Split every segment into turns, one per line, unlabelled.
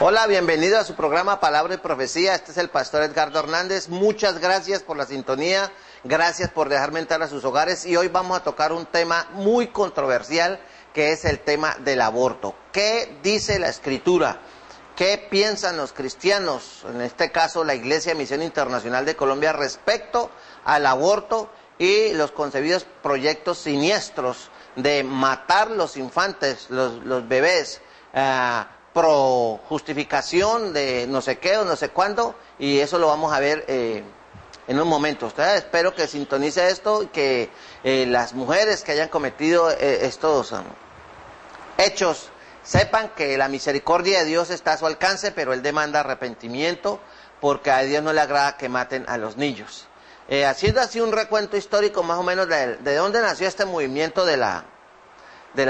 Hola, bienvenido a su programa Palabra y Profecía. Este es el pastor Edgardo Hernández. Muchas gracias por la sintonía, gracias por dejarme entrar a sus hogares. Y hoy vamos a tocar un tema muy controversial, que es el tema del aborto. ¿Qué dice la Escritura? ¿Qué piensan los cristianos, en este caso la Iglesia Misión Internacional de Colombia, respecto al aborto y los concebidos proyectos siniestros de matar los infantes, los bebés, pro justificación de no sé qué o no sé cuándo? Y eso lo vamos a ver en un momento. Espero que sintonice esto y que las mujeres que hayan cometido estos hechos sepan que la misericordia de Dios está a su alcance, pero Él demanda arrepentimiento, porque a Dios no le agrada que maten a los niños. Haciendo así un recuento histórico más o menos de dónde nació este movimiento del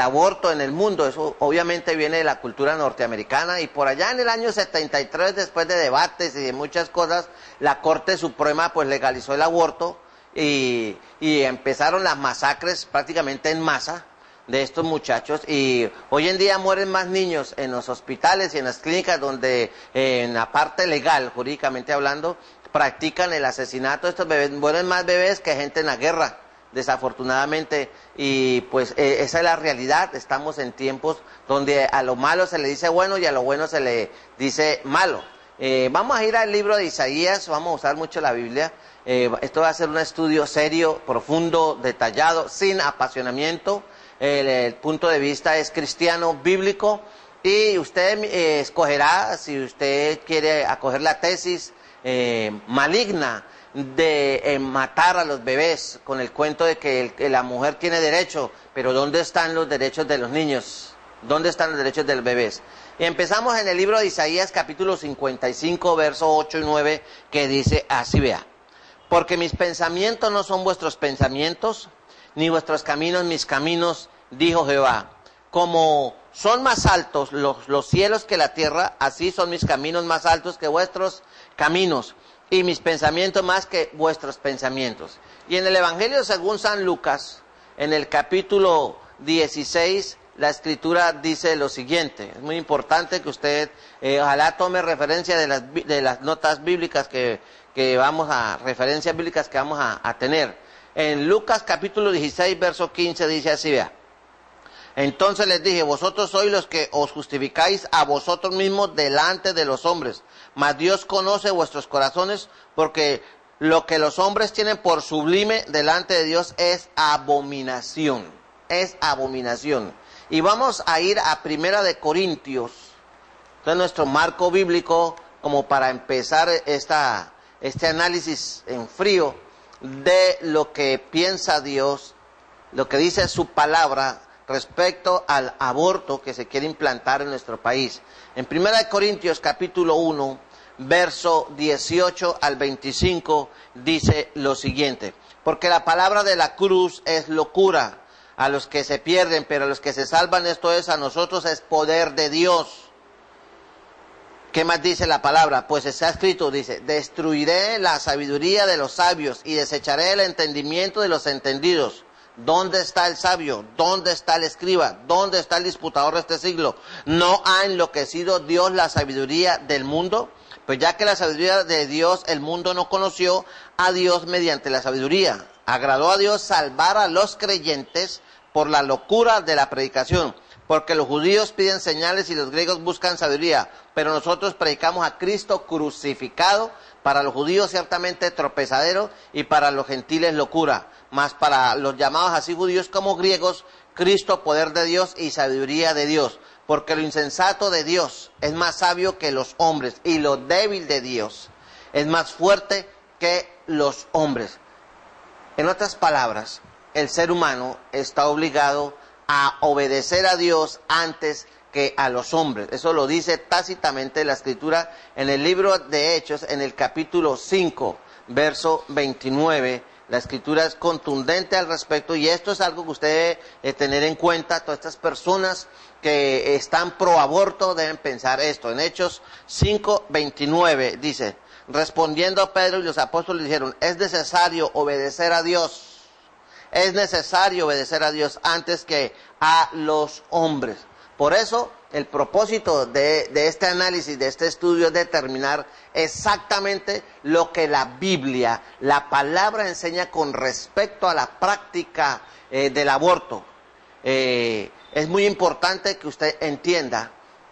aborto en el mundo. Eso obviamente viene de la cultura norteamericana, y por allá en el año 73, después de debates y de muchas cosas, la Corte Suprema pues legalizó el aborto y empezaron las masacres prácticamente en masa de estos muchachos, y hoy en día mueren más niños en los hospitales y en las clínicas donde en la parte legal, jurídicamente hablando, practican el asesinato de estos bebés. Mueren más bebés que gente en la guerra, desafortunadamente, y pues esa es la realidad. Estamos en tiempos donde a lo malo se le dice bueno y a lo bueno se le dice malo. Vamos a ir al libro de Isaías, vamos a usar mucho la Biblia. Esto va a ser un estudio serio, profundo, detallado, sin apasionamiento. El punto de vista es cristiano, bíblico, y usted escogerá si usted quiere acoger la tesis maligna de matar a los bebés, con el cuento de que la mujer tiene derecho, pero ¿dónde están los derechos de los niños? ¿Dónde están los derechos de los bebés? Y empezamos en el libro de Isaías, capítulo 55, versos 8 y 9, que dice así, vea: porque mis pensamientos no son vuestros pensamientos, ni vuestros caminos mis caminos, dijo Jehová. Como son más altos los cielos que la tierra, así son mis caminos más altos que vuestros caminos, y mis pensamientos más que vuestros pensamientos. Y en el Evangelio según San Lucas, en el capítulo 16, la Escritura dice lo siguiente. Es muy importante que usted ojalá tome referencia de las notas bíblicas referencias bíblicas que vamos a tener. En Lucas capítulo 16, verso 15 dice así, vea: entonces les dije, vosotros sois los que os justificáis a vosotros mismos delante de los hombres, mas Dios conoce vuestros corazones, porque lo que los hombres tienen por sublime delante de Dios es abominación. Es abominación. Y vamos a ir a Primera de Corintios. Entonces nuestro marco bíblico, como para empezar este análisis en frío de lo que piensa Dios, lo que dice su palabra respecto al aborto que se quiere implantar en nuestro país. En 1 Corintios capítulo 1, verso 18 al 25, dice lo siguiente: porque la palabra de la cruz es locura a los que se pierden, pero a los que se salvan, esto es, a nosotros es poder de Dios. ¿Qué más dice la palabra? Pues está escrito, dice: destruiré la sabiduría de los sabios y desecharé el entendimiento de los entendidos. ¿Dónde está el sabio? ¿Dónde está el escriba? ¿Dónde está el disputador de este siglo? ¿No ha enloquecido Dios la sabiduría del mundo? Pues ya que la sabiduría de Dios el mundo no conoció a Dios mediante la sabiduría. Agradó a Dios salvar a los creyentes por la locura de la predicación. Porque los judíos piden señales y los griegos buscan sabiduría, pero nosotros predicamos a Cristo crucificado, para los judíos ciertamente tropezadero y para los gentiles locura, mas para los llamados así judíos como griegos, Cristo poder de Dios y sabiduría de Dios. Porque lo insensato de Dios es más sabio que los hombres, y lo débil de Dios es más fuerte que los hombres. En otras palabras, el ser humano está obligado a obedecer a Dios antes que a los hombres. Eso lo dice tácitamente la Escritura en el libro de Hechos, en el capítulo 5, verso 29. La Escritura es contundente al respecto, y esto es algo que usted debe tener en cuenta. Todas estas personas que están pro aborto deben pensar esto. En Hechos 5, 29 dice: respondiendo a Pedro y los apóstoles dijeron: es necesario obedecer a Dios. Es necesario obedecer a Dios antes que a los hombres. Por eso el propósito de este análisis, de este estudio, es determinar exactamente lo que la Biblia, la palabra, enseña con respecto a la práctica del aborto. Es muy importante que usted entienda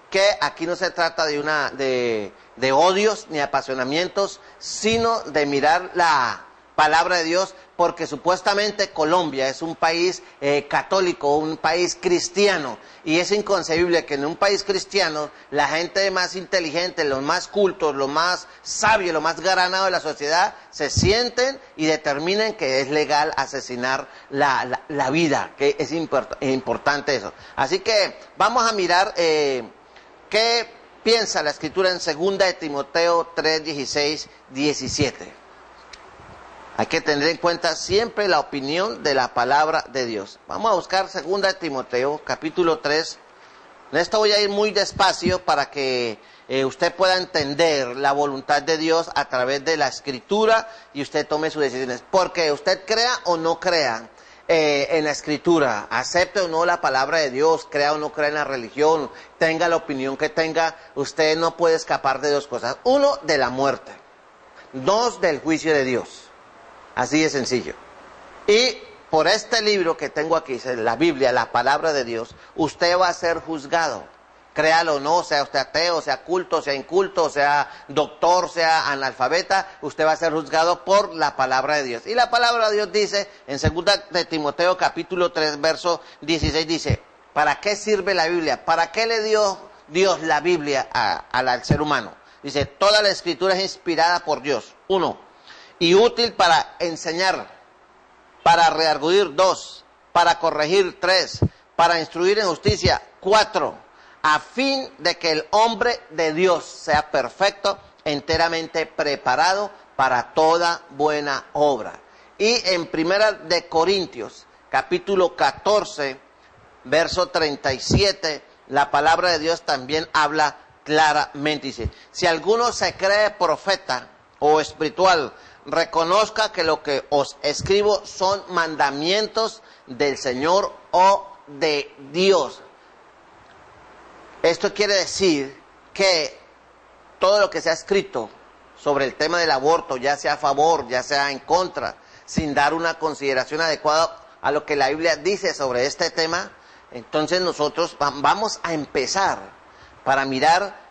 que aquí no se trata de odios ni apasionamientos, sino de mirar la palabra de Dios, porque supuestamente Colombia es un país católico, un país cristiano, y es inconcebible que en un país cristiano la gente más inteligente, los más cultos, los más sabios, los más granados de la sociedad se sienten y determinen que es legal asesinar la vida, que es importante eso. Así que vamos a mirar qué piensa la Escritura en 2 de Timoteo 3, 16, 17. Hay que tener en cuenta siempre la opinión de la palabra de Dios. Vamos a buscar 2 de Timoteo, capítulo 3. En esto voy a ir muy despacio para que usted pueda entender la voluntad de Dios a través de la Escritura y usted tome sus decisiones. Porque usted crea o no crea en la Escritura, acepte o no la palabra de Dios, crea o no crea en la religión, tenga la opinión que tenga, usted no puede escapar de dos cosas. Uno, de la muerte. Dos, del juicio de Dios. Así de sencillo. Y por este libro que tengo aquí, la Biblia, la palabra de Dios, usted va a ser juzgado. Créalo o no, sea usted ateo, sea culto, sea inculto, sea doctor, sea analfabeta, usted va a ser juzgado por la palabra de Dios. Y la palabra de Dios dice, en 2 de Timoteo capítulo 3, verso 16, dice, ¿para qué sirve la Biblia? ¿Para qué le dio Dios la Biblia al ser humano? Dice, toda la Escritura es inspirada por Dios. 1. Y útil para enseñar, para redarguir. 2, para corregir. 3, para instruir en justicia. 4, a fin de que el hombre de Dios sea perfecto, enteramente preparado para toda buena obra. Y en 1 de Corintios, capítulo 14, verso 37, la palabra de Dios también habla claramente. Dice, si alguno se cree profeta o espiritual, reconozca que lo que os escribo son mandamientos del Señor o de Dios. Esto quiere decir que todo lo que se ha escrito sobre el tema del aborto, ya sea a favor, ya sea en contra, sin dar una consideración adecuada a lo que la Biblia dice sobre este tema, entonces nosotros vamos a empezar para mirar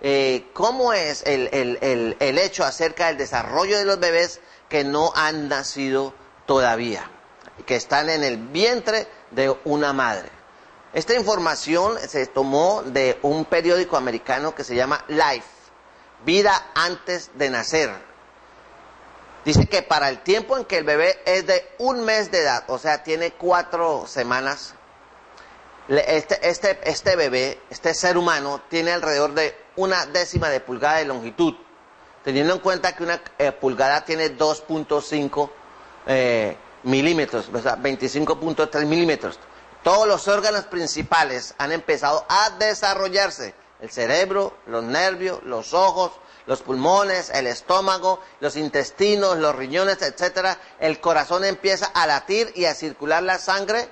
cómo es el hecho acerca del desarrollo de los bebés que no han nacido todavía, que están en el vientre de una madre. Esta información se tomó de un periódico americano que se llama Life, Vida antes de nacer. Dice que para el tiempo en que el bebé es de 1 mes de edad, o sea, tiene 4 semanas, este bebé, este ser humano, tiene alrededor de 1/10 de pulgada de longitud, teniendo en cuenta que una pulgada tiene 2.5 milímetros, o sea, 25.3 milímetros. Todos los órganos principales han empezado a desarrollarse: el cerebro, los nervios, los ojos, los pulmones, el estómago, los intestinos, los riñones, etcétera. El corazón empieza a latir y a circular la sangre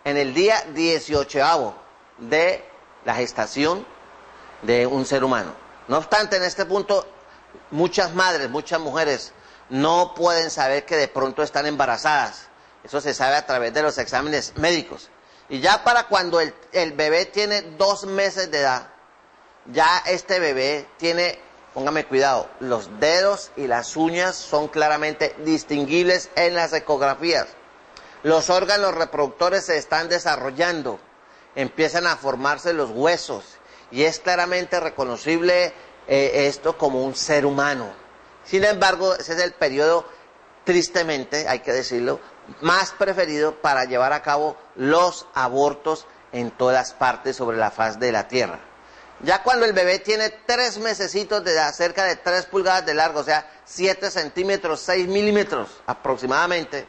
en el día 18º de la gestación de un ser humano. No obstante, en este punto, muchas madres, muchas mujeres no pueden saber que de pronto están embarazadas. Eso se sabe a través de los exámenes médicos. Y ya para cuando el bebé tiene 2 meses de edad, ya este bebé tiene, póngame cuidado, los dedos y las uñas son claramente distinguibles en las ecografías. Los órganos reproductores se están desarrollando, empiezan a formarse los huesos y es claramente reconocible esto como un ser humano. Sin embargo, ese es el periodo, tristemente, hay que decirlo, más preferido para llevar a cabo los abortos en todas partes sobre la faz de la tierra. Ya cuando el bebé tiene 3 mesecitos de edad, cerca de 3 pulgadas de largo, o sea, 7 centímetros, 6 milímetros aproximadamente,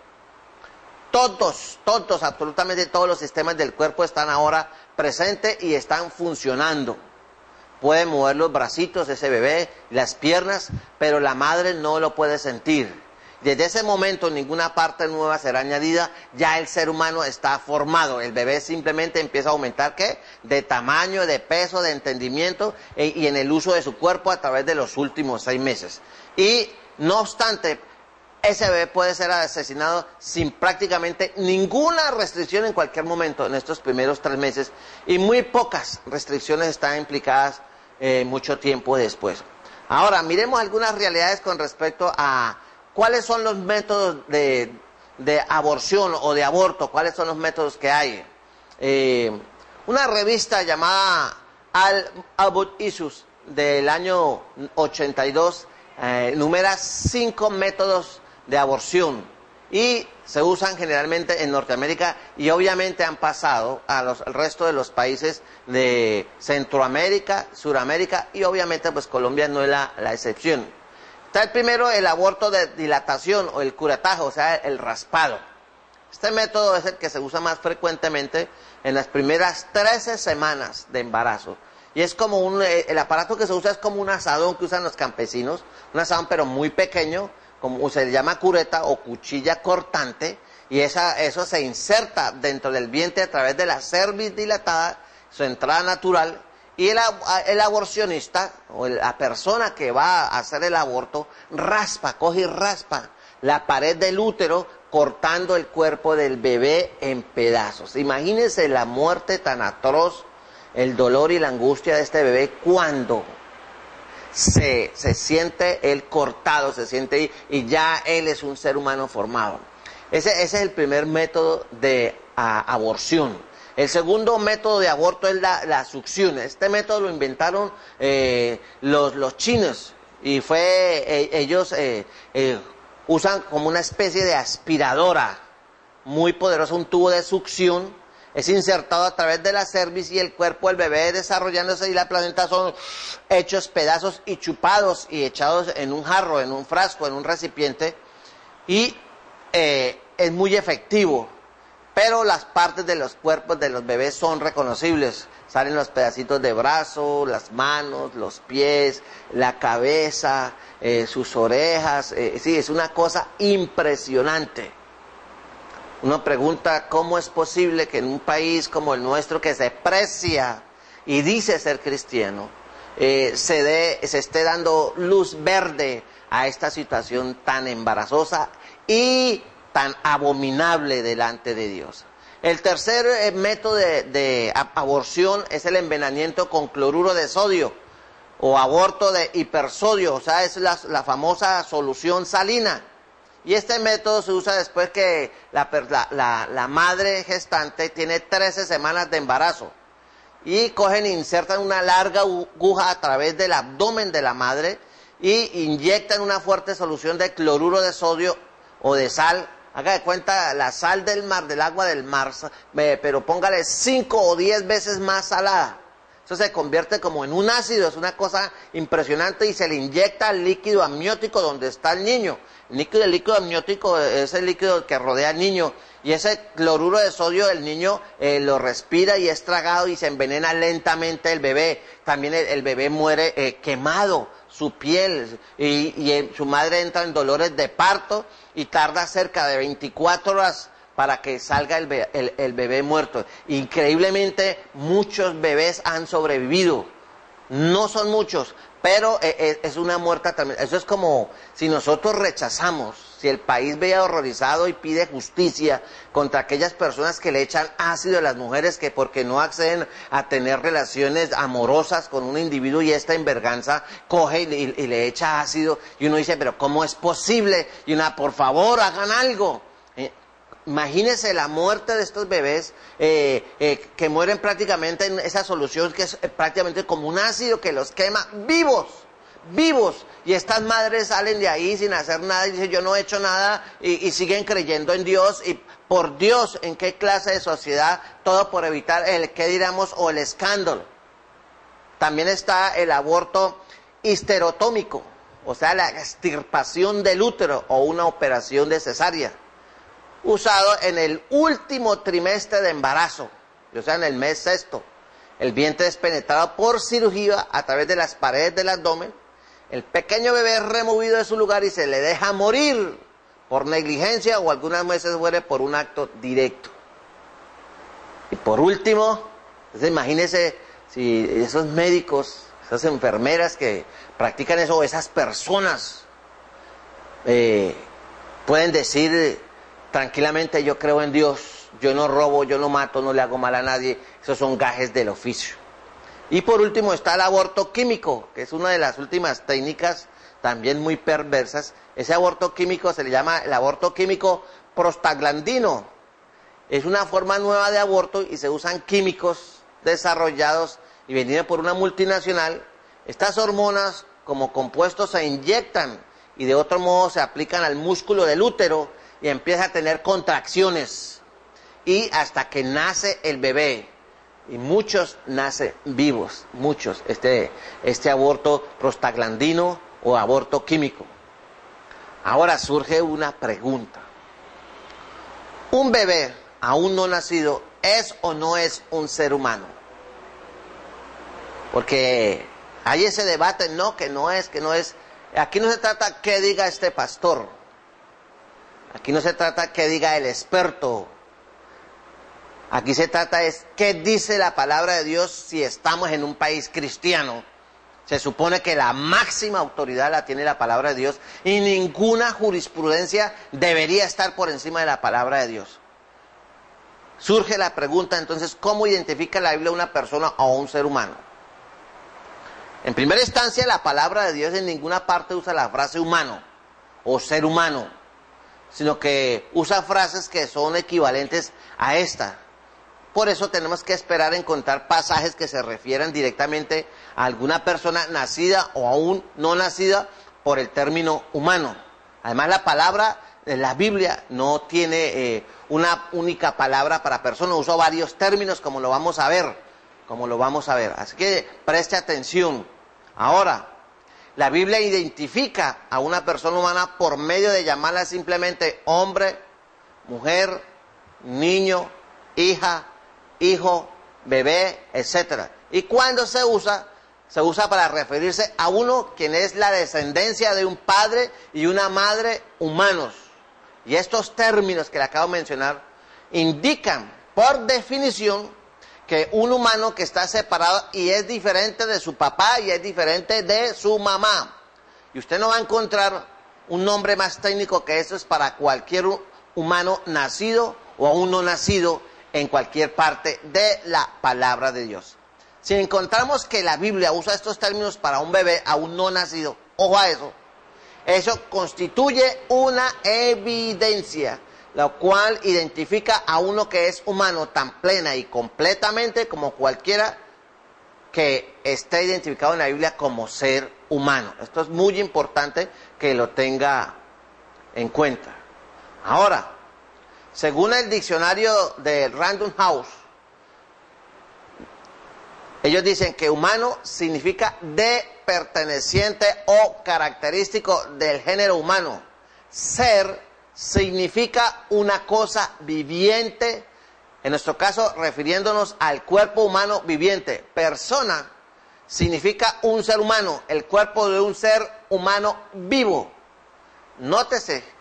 todos, absolutamente todos los sistemas del cuerpo están ahora presentes y están funcionando. Puede mover los bracitos ese bebé, las piernas, pero la madre no lo puede sentir. Desde ese momento ninguna parte nueva será añadida, ya el ser humano está formado, el bebé simplemente empieza a aumentar, ¿qué? De tamaño, de peso, de entendimiento y en el uso de su cuerpo a través de los últimos 6 meses. Y no obstante, ese bebé puede ser asesinado sin prácticamente ninguna restricción en cualquier momento en estos primeros 3 meses y muy pocas restricciones están implicadas mucho tiempo después. Ahora, miremos algunas realidades con respecto a cuáles son los métodos de aborción o de aborto, cuáles son los métodos que hay. Una revista llamada Al-Abbott Issues del año 82 enumera 5 métodos de aborción y se usan generalmente en Norteamérica y obviamente han pasado al resto de los países de Centroamérica, Suramérica y obviamente pues Colombia no es la excepción. Está el primero, el aborto de dilatación o el curataje, o sea, el raspado. Este método es el que se usa más frecuentemente en las primeras 13 semanas de embarazo. Y es como el aparato que se usa es como un asadón que usan los campesinos, un asadón pero muy pequeño, como se llama cureta o cuchilla cortante, y eso se inserta dentro del vientre a través de la cervix dilatada, su entrada natural, y el aborcionista, o la persona que va a hacer el aborto, coge y raspa la pared del útero, cortando el cuerpo del bebé en pedazos. Imagínense la muerte tan atroz, el dolor y la angustia de este bebé cuando se siente él cortado, se siente y ya él es un ser humano formado. Ese es el primer método de aborción. El segundo método de aborto es la succión. Este método lo inventaron los chinos y ellos usan como una especie de aspiradora muy poderosa, un tubo de succión. Es insertado a través de la cervix y el cuerpo del bebé desarrollándose y la placenta son hechos pedazos y chupados y echados en un jarro, en un frasco, en un recipiente y es muy efectivo. Pero las partes de los cuerpos de los bebés son reconocibles. Salen los pedacitos de brazo, las manos, los pies, la cabeza, sus orejas. Sí, es una cosa impresionante. Uno pregunta cómo es posible que en un país como el nuestro, que se precia y dice ser cristiano, se esté dando luz verde a esta situación tan embarazosa y tan abominable delante de Dios. El tercer método de aborción es el envenenamiento con cloruro de sodio o aborto de hipersodio, o sea, es la famosa solución salina. Y este método se usa después que la madre gestante tiene 13 semanas de embarazo. Y cogen e insertan una larga aguja a través del abdomen de la madre y inyectan una fuerte solución de cloruro de sodio o de sal. Haga de cuenta la sal del mar, del agua del mar, pero póngale 5 o 10 veces más salada. Eso se convierte como en un ácido, es una cosa impresionante y se le inyecta el líquido amniótico donde está el niño. El líquido amniótico es el líquido que rodea al niño y ese cloruro de sodio el niño lo respira y es tragado y se envenena lentamente el bebé. También el bebé muere quemado, su piel y su madre entra en dolores de parto y tarda cerca de 24 horas para que salga el bebé muerto. Increíblemente muchos bebés han sobrevivido, no son muchos, pero es una muerte también. Eso es como si nosotros rechazamos, si el país ve horrorizado y pide justicia contra aquellas personas que le echan ácido a las mujeres que porque no acceden a tener relaciones amorosas con un individuo y esta enverganza coge y le echa ácido y uno dice, pero ¿cómo es posible? Y una, por favor, hagan algo. Imagínense la muerte de estos bebés que mueren prácticamente en esa solución que es prácticamente como un ácido que los quema vivos, y estas madres salen de ahí sin hacer nada y dicen yo no he hecho nada y siguen creyendo en Dios y por Dios, ¿en qué clase de sociedad? Todo por evitar el qué diramos o el escándalo. También está el aborto histerotómico, o sea la extirpación del útero o una operación de cesárea, usado en el último trimestre de embarazo, o sea, en el mes sexto. El vientre es penetrado por cirugía a través de las paredes del abdomen. El pequeño bebé es removido de su lugar y se le deja morir por negligencia o algunas veces muere por un acto directo. Y por último, entonces imagínense si esos médicos, esas enfermeras que practican eso, esas personas pueden decir tranquilamente: yo creo en Dios, yo no robo, yo no mato, no le hago mal a nadie. Esos son gajes del oficio. Y por último está el aborto químico, que es una de las últimas técnicas también muy perversas. Ese aborto químico se le llama el aborto químico prostaglandino. Es una forma nueva de aborto y se usan químicos desarrollados y vendidos por una multinacional. Estas hormonas como compuestos se inyectan y de otro modo se aplican al músculo del útero y empieza a tener contracciones y hasta que nace el bebé. Y muchos nacen vivos, muchos, este aborto prostaglandino o aborto químico. Ahora surge una pregunta: ¿un bebé aún no nacido es o no es un ser humano? Porque hay ese debate, no, que no es, que no es. Aquí no se trata qué diga este pastor, aquí no se trata qué diga el experto. Aquí se trata es qué dice la palabra de Dios si estamos en un país cristiano. Se supone que la máxima autoridad la tiene la palabra de Dios y ninguna jurisprudencia debería estar por encima de la palabra de Dios. Surge la pregunta entonces: ¿cómo identifica la Biblia a una persona o a un ser humano? En primera instancia, la palabra de Dios en ninguna parte usa la frase humano o ser humano, sino que usa frases que son equivalentes a esta. Por eso tenemos que esperar a encontrar pasajes que se refieran directamente a alguna persona nacida o aún no nacida por el término humano. Además, la palabra de la Biblia no tiene una única palabra para persona, usa varios términos como lo vamos a ver, Así que preste atención. Ahora, la Biblia identifica a una persona humana por medio de llamarla simplemente hombre, mujer, niño, hija, hijo, bebé, etc. Y cuando se usa para referirse a uno quien es la descendencia de un padre y una madre humanos. Y estos términos que le acabo de mencionar indican por definición que un humano que está separado y es diferente de su papá y es diferente de su mamá. Y usted no va a encontrar un nombre más técnico que eso es para cualquier humano nacido o aún no nacido en cualquier parte de la palabra de Dios. Si encontramos que la Biblia usa estos términos para un bebé aún no nacido, ojo a eso constituye una evidencia, la cual identifica a uno que es humano tan plena y completamente como cualquiera que esté identificado en la Biblia como ser humano. Esto es muy importante que lo tenga en cuenta. Ahora, según el diccionario de Random House, ellos dicen que humano significa de perteneciente o característico del género humano. Ser significa una cosa viviente, en nuestro caso refiriéndonos al cuerpo humano viviente. Persona significa un ser humano, el cuerpo de un ser humano vivo. Nótese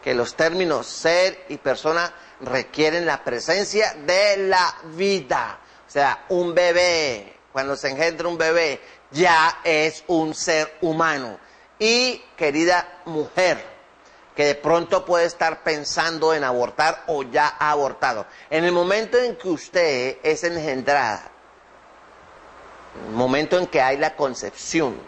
que los términos ser y persona requieren la presencia de la vida. O sea, un bebé, cuando se engendra un bebé, ya es un ser humano. Y, querida mujer, que de pronto puede estar pensando en abortar o ya ha abortado, en el momento en que usted es engendrada, en el momento en que hay la concepción,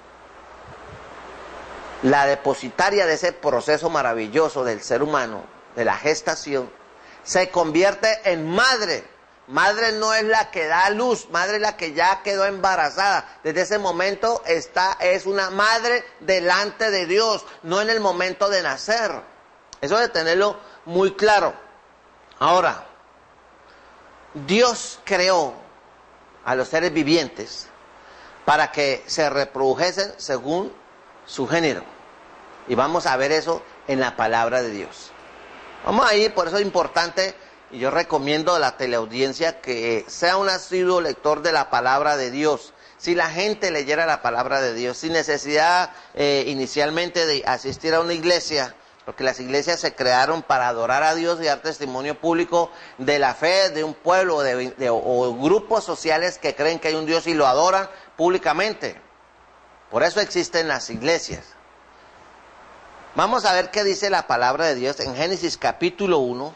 la depositaria de ese proceso maravilloso del ser humano, de la gestación, se convierte en madre. Madre no es la que da a luz, madre es la que ya quedó embarazada. Desde ese momento es una madre delante de Dios, no en el momento de nacer. Eso de tenerlo muy claro. Ahora, Dios creó a los seres vivientes para que se reprodujesen según su género. Y vamos a ver eso en la palabra de Dios. Vamos a ir, por eso es importante, y yo recomiendo a la teleaudiencia que sea un asiduo lector de la palabra de Dios. Si la gente leyera la palabra de Dios, sin necesidad inicialmente de asistir a una iglesia, porque las iglesias se crearon para adorar a Dios y dar testimonio público de la fe de un pueblo o grupos sociales que creen que hay un Dios y lo adoran públicamente. Por eso existen las iglesias. Vamos a ver qué dice la palabra de Dios en Génesis capítulo 1,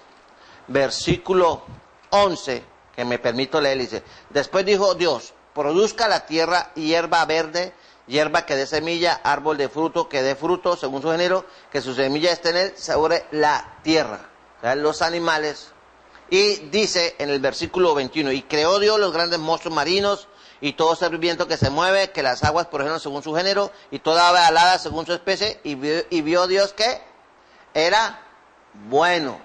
versículo 11, que me permito leer, dice: después dijo Dios, produzca la tierra hierba verde, hierba que dé semilla, árbol de fruto que dé fruto según su género, que su semilla esté en él sobre la tierra, o sea, los animales. Y dice en el versículo 21, y creó Dios los grandes monstruos marinos, y todo ser viviente que se mueve, que las aguas produjeron según su género, y toda ave alada según su especie, y vio Dios que era bueno.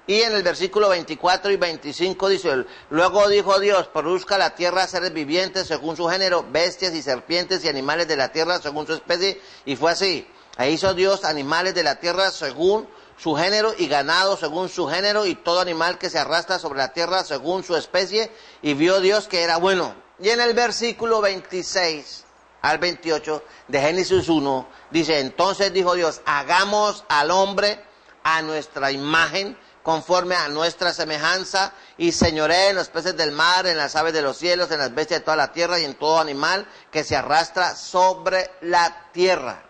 Y en el versículo 24 y 25 dice, luego dijo Dios, produzca la tierra seres vivientes según su género, bestias y serpientes y animales de la tierra según su especie, y fue así. Ahí hizo Dios animales de la tierra según su género, y ganado según su género, y todo animal que se arrastra sobre la tierra según su especie, y vio Dios que era bueno. Y en el versículo 26 al 28 de Génesis 1, dice, entonces dijo Dios, hagamos al hombre a nuestra imagen, conforme a nuestra semejanza, y señoree en los peces del mar, en las aves de los cielos, en las bestias de toda la tierra, y en todo animal que se arrastra sobre la tierra.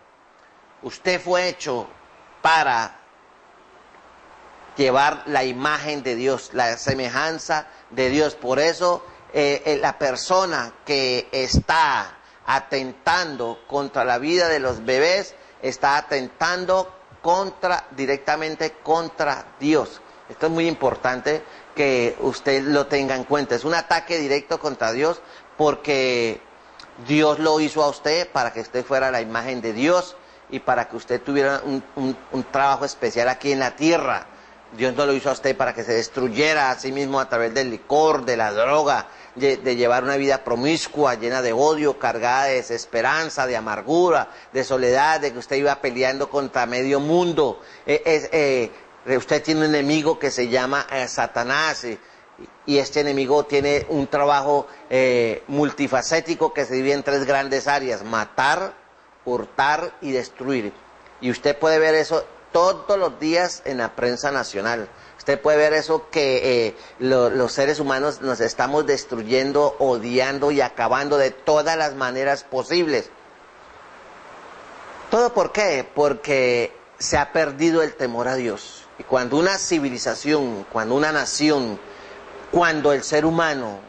Usted fue hecho para llevar la imagen de Dios, la semejanza de Dios. Por eso la persona que está atentando contra la vida de los bebés, está atentando directamente contra Dios. Esto es muy importante que usted lo tenga en cuenta. Es un ataque directo contra Dios, porque Dios lo hizo a usted para que usted fuera la imagen de Dios y para que usted tuviera un trabajo especial aquí en la tierra. Dios no lo hizo a usted para que se destruyera a sí mismo a través del licor, de la droga, de llevar una vida promiscua, llena de odio, cargada de desesperanza, de amargura, de soledad, de que usted iba peleando contra medio mundo. Usted tiene un enemigo que se llama Satanás, y este enemigo tiene un trabajo multifacético que se divide en 3 grandes áreas: matar, hurtar y destruir. Y usted puede ver eso todos los días en la prensa nacional. Usted puede ver eso, que los seres humanos nos estamos destruyendo, odiando y acabando de todas las maneras posibles. ¿Todo por qué? Porque se ha perdido el temor a Dios. Y cuando una civilización, cuando una nación, cuando el ser humano,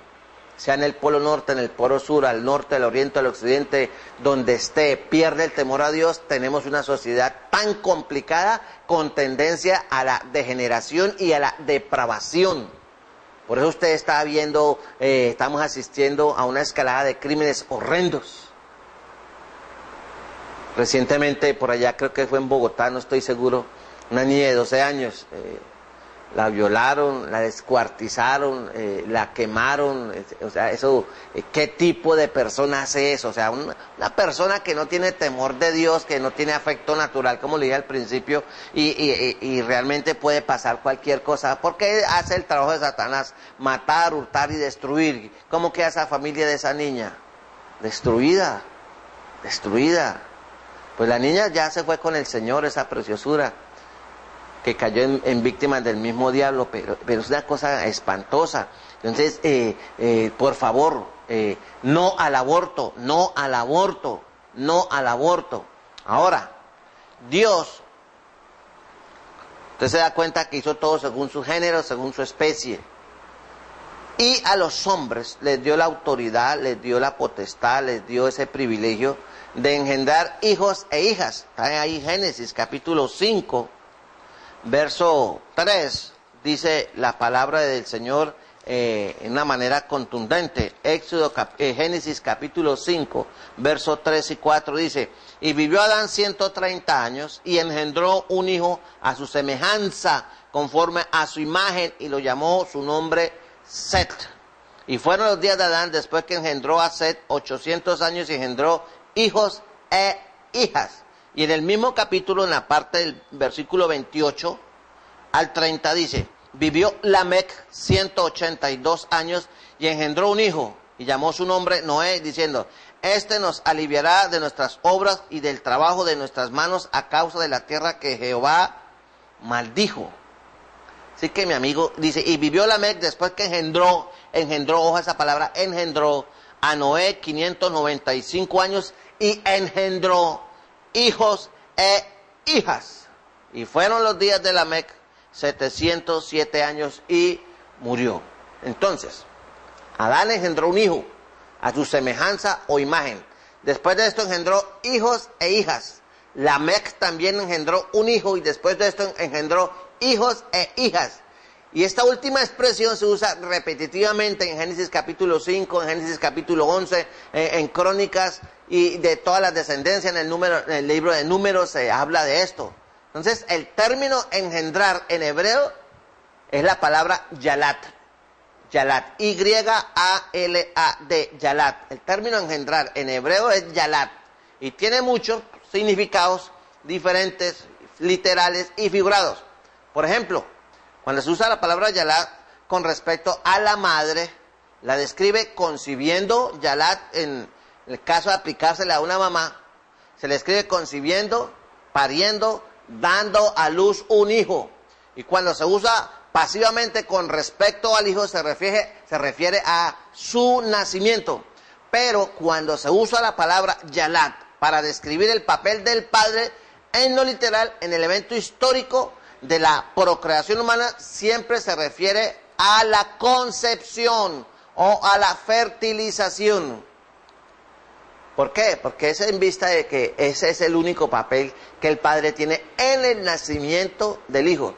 sea en el polo norte, en el polo sur, al norte, al oriente, al occidente, donde esté, pierde el temor a Dios, tenemos una sociedad tan complicada, con tendencia a la degeneración y a la depravación. Por eso usted está viendo, estamos asistiendo a una escalada de crímenes horrendos. Recientemente, por allá, creo que fue en Bogotá, no estoy seguro, una niña de 12 años, la violaron, la descuartizaron, la quemaron. O sea, eso, ¿qué tipo de persona hace eso? O sea, una persona que no tiene temor de Dios, que no tiene afecto natural, como le dije al principio, y realmente puede pasar cualquier cosa, porque hace el trabajo de Satanás: matar, hurtar y destruir. ¿Cómo queda esa familia de esa niña? Destruida, destruida. Pues la niña ya se fue con el Señor, esa preciosura, que cayó en víctimas del mismo diablo, pero es una cosa espantosa. Entonces, por favor, no al aborto, no al aborto, no al aborto. Ahora, Dios, usted se da cuenta que hizo todo según su género, según su especie. Y a los hombres les dio la autoridad, les dio la potestad, les dio ese privilegio de engendrar hijos e hijas. Está ahí Génesis capítulo 5. Verso 3, dice la palabra del Señor en una manera contundente. Génesis capítulo 5, verso 3 y 4 dice: y vivió Adán 130 años, y engendró un hijo a su semejanza, conforme a su imagen, y lo llamó su nombre Set. Y fueron los días de Adán, después que engendró a Set, 800 años, y engendró hijos e hijas. Y en el mismo capítulo, en la parte del versículo 28 al 30 dice: vivió Lamec 182 años y engendró un hijo, y llamó su nombre Noé, diciendo: este nos aliviará de nuestras obras y del trabajo de nuestras manos, a causa de la tierra que Jehová maldijo. Así que mi amigo dice, y vivió Lamec después que engendró, ojo esa palabra, engendró a Noé 595 años y engendró hijos e hijas. Y fueron los días de Lamec 707 años y murió. Entonces, Adán engendró un hijo a su semejanza o imagen. Después de esto engendró hijos e hijas. Lamec también engendró un hijo y después de esto engendró hijos e hijas. Y esta última expresión se usa repetitivamente en Génesis capítulo 5, en Génesis capítulo 11, en Crónicas y de todas las descendencias en el libro de Números se habla de esto. Entonces, el término engendrar en hebreo es la palabra yalat. Yalat, Y-A-L-A-D, yalat. El término engendrar en hebreo es yalat y tiene muchos significados diferentes, literales y figurados. Por ejemplo, cuando se usa la palabra yalat con respecto a la madre, la describe concibiendo, yalat en el caso de aplicársela a una mamá, se le escribe concibiendo, pariendo, dando a luz un hijo. Y cuando se usa pasivamente con respecto al hijo se refiere a su nacimiento. Pero cuando se usa la palabra yalat para describir el papel del padre en lo literal, en el evento histórico de la procreación humana, siempre se refiere a la concepción o a la fertilización. ¿Por qué? Porque es en vista de que ese es el único papel que el padre tiene en el nacimiento del hijo.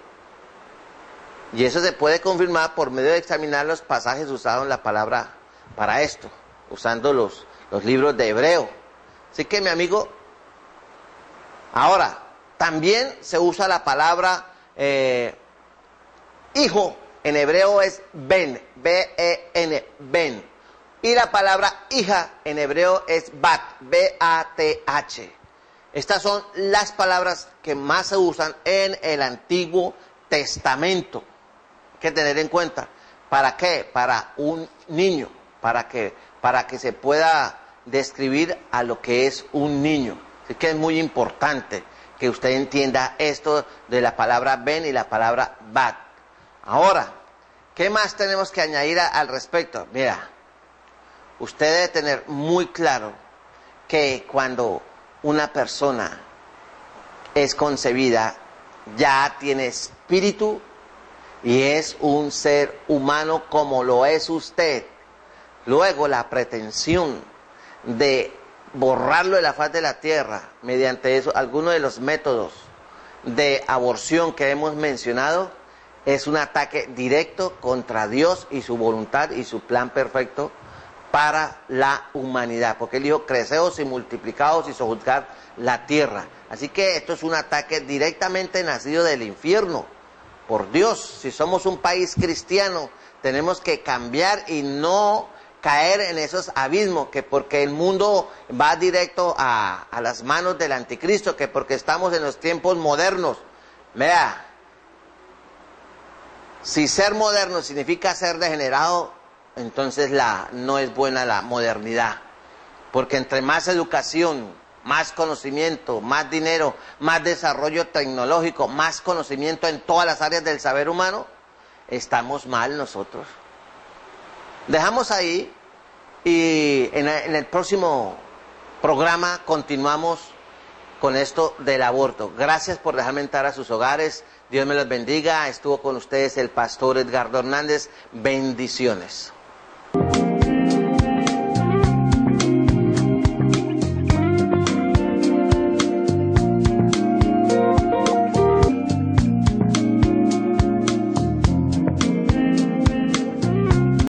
Y eso se puede confirmar por medio de examinar los pasajes usados en la palabra para esto, usando los libros de hebreo. Así que mi amigo, ahora, también se usa la palabra hijo, en hebreo es ben, B-E-N, ben. Y la palabra hija en hebreo es bat, B-A-T-H. Estas son las palabras que más se usan en el Antiguo Testamento. Hay que tener en cuenta. ¿Para qué? Para un niño, para que se pueda describir a lo que es un niño. Así que es muy importante que usted entienda esto de la palabra ben y la palabra bat. Ahora, ¿qué más tenemos que añadir al respecto? Mira, usted debe tener muy claro que cuando una persona es concebida, ya tiene espíritu y es un ser humano como lo es usted. Luego la pretensión de borrarlo de la faz de la tierra mediante eso, algunos de los métodos de aborción que hemos mencionado, es un ataque directo contra Dios y su voluntad y su plan perfecto para la humanidad, porque él dijo, creceos y multiplicaos y sojuzgar la tierra. Así que esto es un ataque directamente nacido del infierno, por Dios. Si somos un país cristiano, tenemos que cambiar y no caer en esos abismos, que porque el mundo va directo a las manos del anticristo, que porque estamos en los tiempos modernos. Vea, si ser moderno significa ser degenerado, entonces no es buena la modernidad, porque entre más educación, más conocimiento, más dinero, más desarrollo tecnológico, más conocimiento en todas las áreas del saber humano, estamos mal nosotros. Dejamos ahí y en el próximo programa continuamos con esto del aborto. Gracias por dejarme entrar a sus hogares. Dios me los bendiga. Estuvo con ustedes el pastor Edgardo Hernández. Bendiciones.